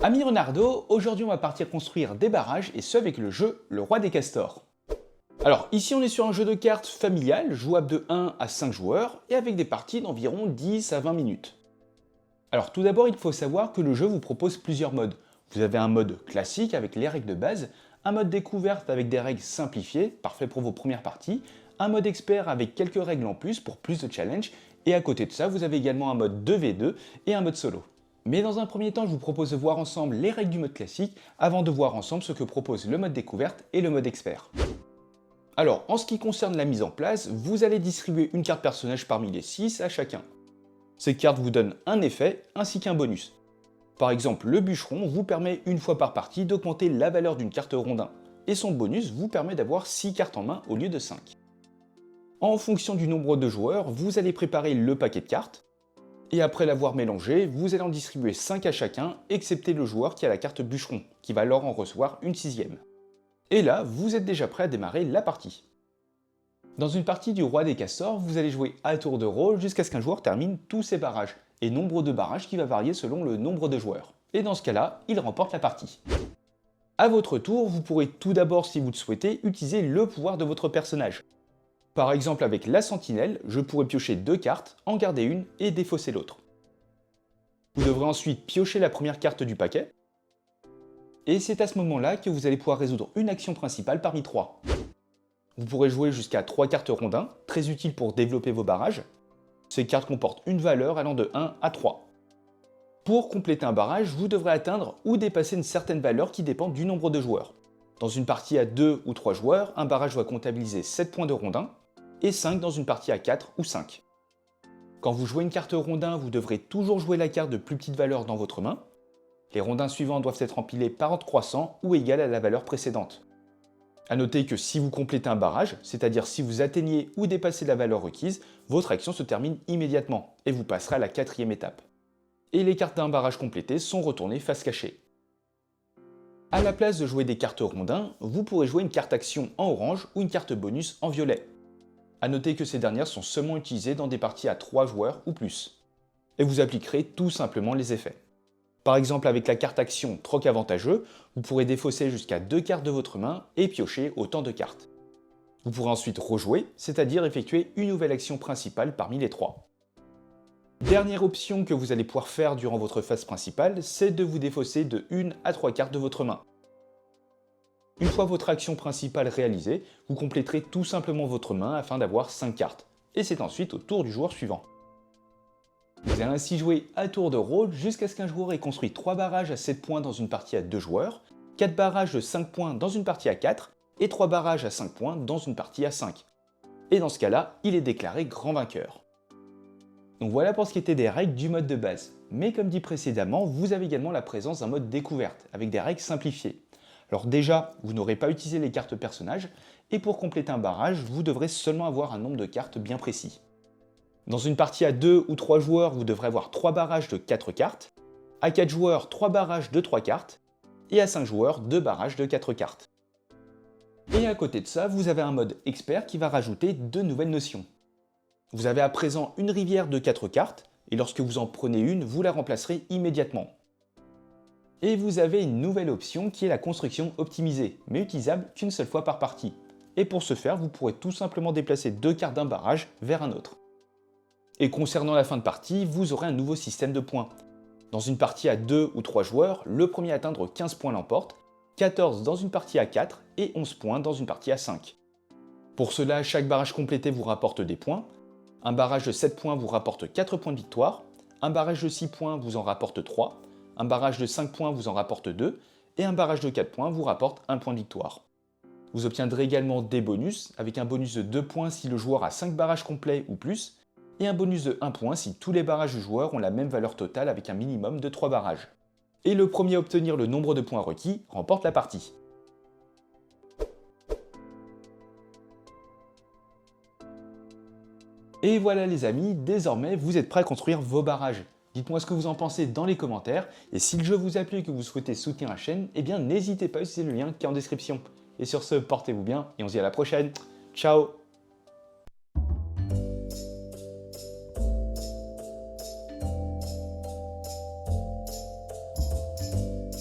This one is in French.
Ami Renardo, aujourd'hui on va partir construire des barrages et ce avec le jeu Le Roi des Castors. Alors ici on est sur un jeu de cartes familial, jouable de 1 à 5 joueurs et avec des parties d'environ 10 à 20 minutes. Alors tout d'abord il faut savoir que le jeu vous propose plusieurs modes. Vous avez un mode classique avec les règles de base, un mode découverte avec des règles simplifiées, parfait pour vos premières parties, un mode expert avec quelques règles en plus pour plus de challenge, et à côté de ça vous avez également un mode 2v2 et un mode solo. Mais dans un premier temps, je vous propose de voir ensemble les règles du mode classique avant de voir ensemble ce que propose le mode découverte et le mode expert. Alors, en ce qui concerne la mise en place, vous allez distribuer une carte personnage parmi les 6 à chacun. Ces cartes vous donnent un effet ainsi qu'un bonus. Par exemple, le bûcheron vous permet une fois par partie d'augmenter la valeur d'une carte rondin, et son bonus vous permet d'avoir 6 cartes en main au lieu de 5. En fonction du nombre de joueurs, vous allez préparer le paquet de cartes, et après l'avoir mélangé, vous allez en distribuer 5 à chacun, excepté le joueur qui a la carte bûcheron, qui va alors en recevoir une 6ème. Et là, vous êtes déjà prêt à démarrer la partie. Dans une partie du Roi des Castors, vous allez jouer à tour de rôle jusqu'à ce qu'un joueur termine tous ses barrages, et nombre de barrages qui va varier selon le nombre de joueurs. Et dans ce cas-là, il remporte la partie. A votre tour, vous pourrez tout d'abord, si vous le souhaitez, utiliser le pouvoir de votre personnage. Par exemple avec la sentinelle, je pourrais piocher 2 cartes, en garder une et défausser l'autre. Vous devrez ensuite piocher la première carte du paquet, et c'est à ce moment-là que vous allez pouvoir résoudre une action principale parmi 3. Vous pourrez jouer jusqu'à 3 cartes rondins, très utiles pour développer vos barrages. Ces cartes comportent une valeur allant de 1 à 3. Pour compléter un barrage, vous devrez atteindre ou dépasser une certaine valeur qui dépend du nombre de joueurs. Dans une partie à 2 ou 3 joueurs, un barrage va comptabiliser 7 points de rondins, et 5 dans une partie à 4 ou 5. Quand vous jouez une carte rondin, vous devrez toujours jouer la carte de plus petite valeur dans votre main. Les rondins suivants doivent être empilés par ordre croissant ou égal à la valeur précédente. A noter que si vous complétez un barrage, c'est-à-dire si vous atteignez ou dépassez la valeur requise, votre action se termine immédiatement et vous passerez à la 4ème étape. Et les cartes d'un barrage complété sont retournées face cachée. A la place de jouer des cartes rondins, vous pourrez jouer une carte action en orange ou une carte bonus en violet. A noter que ces dernières sont seulement utilisées dans des parties à 3 joueurs ou plus. Et vous appliquerez tout simplement les effets. Par exemple avec la carte action troc avantageux, vous pourrez défausser jusqu'à 2 cartes de votre main et piocher autant de cartes. Vous pourrez ensuite rejouer, c'est-à-dire effectuer une nouvelle action principale parmi les 3. Dernière option que vous allez pouvoir faire durant votre phase principale, c'est de vous défausser de 1 à 3 cartes de votre main. Une fois votre action principale réalisée, vous compléterez tout simplement votre main afin d'avoir 5 cartes, et c'est ensuite au tour du joueur suivant. Vous allez ainsi jouer à tour de rôle jusqu'à ce qu'un joueur ait construit 3 barrages à 7 points dans une partie à 2 joueurs, 4 barrages de 5 points dans une partie à 4, et 3 barrages à 5 points dans une partie à 5. Et dans ce cas-là, il est déclaré grand vainqueur. Donc voilà pour ce qui était des règles du mode de base. Mais comme dit précédemment, vous avez également la présence d'un mode découverte, avec des règles simplifiées. Alors déjà, vous n'aurez pas utilisé les cartes personnages, et pour compléter un barrage, vous devrez seulement avoir un nombre de cartes bien précis. Dans une partie à 2 ou 3 joueurs, vous devrez avoir 3 barrages de 4 cartes, à 4 joueurs, 3 barrages de 3 cartes, et à 5 joueurs, 2 barrages de 4 cartes. Et à côté de ça, vous avez un mode expert qui va rajouter 2 nouvelles notions. Vous avez à présent une rivière de 4 cartes, et lorsque vous en prenez une, vous la remplacerez immédiatement. Et vous avez une nouvelle option qui est la construction optimisée, mais utilisable qu'une seule fois par partie. Et pour ce faire, vous pourrez tout simplement déplacer 2 cartes d'un barrage vers un autre. Et concernant la fin de partie, vous aurez un nouveau système de points. Dans une partie à 2 ou 3 joueurs, le premier à atteindre 15 points l'emporte, 14 dans une partie à 4 et 11 points dans une partie à 5. Pour cela, chaque barrage complété vous rapporte des points. Un barrage de 7 points vous rapporte 4 points de victoire, un barrage de 6 points vous en rapporte 3, un barrage de 5 points vous en rapporte 2, et un barrage de 4 points vous rapporte 1 point de victoire. Vous obtiendrez également des bonus, avec un bonus de 2 points si le joueur a 5 barrages complets ou plus, et un bonus de 1 point si tous les barrages du joueur ont la même valeur totale avec un minimum de 3 barrages. Et le premier à obtenir le nombre de points requis remporte la partie. Et voilà les amis, désormais vous êtes prêts à construire vos barrages. Dites-moi ce que vous en pensez dans les commentaires, et si le jeu vous a plu et que vous souhaitez soutenir la chaîne, eh bien n'hésitez pas à utiliser le lien qui est en description. Et sur ce, portez-vous bien, et on se dit à la prochaine. Ciao!